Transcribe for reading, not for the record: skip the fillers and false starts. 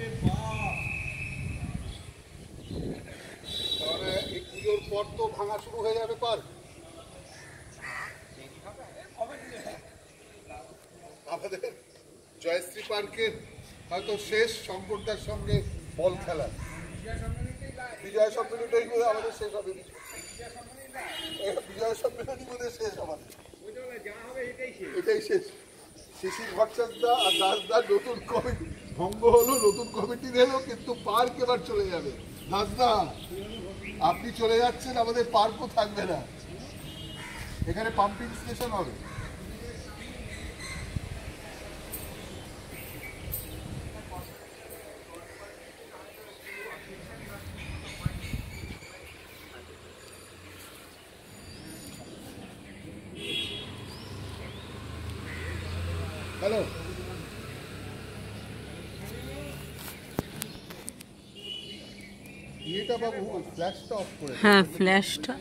এই পুজোর পর তো ভাঙা শুরু হয়ে যাবে পার্ক। আমাদের জয়শ্রী পার্কের হয়তো শেষ শঙ্করদার সঙ্গে বল খেলা, বিজয় সম্মেলনটাই আমাদের শেষ হবে। বিজয় সম্মেলনই বোধহয় শেষ আমাদের, এটাই শেষ। শিশির ভট্টাচার্য আর দাসদার নতুন কমিটি ভঙ্গ হলো, নতুন কমিটি এলো, কিন্তু পার্ক এবার চলে যাবে। দাসদা আপনি চলে যাচ্ছেন, আমাদের পার্কও থাকবে না, এখানে পাম্পিং স্টেশন হবে। হ্যালো, এটা বাবু ফ্ল্যাশটা অফ করে, হ্যাঁ ফ্ল্যাশটা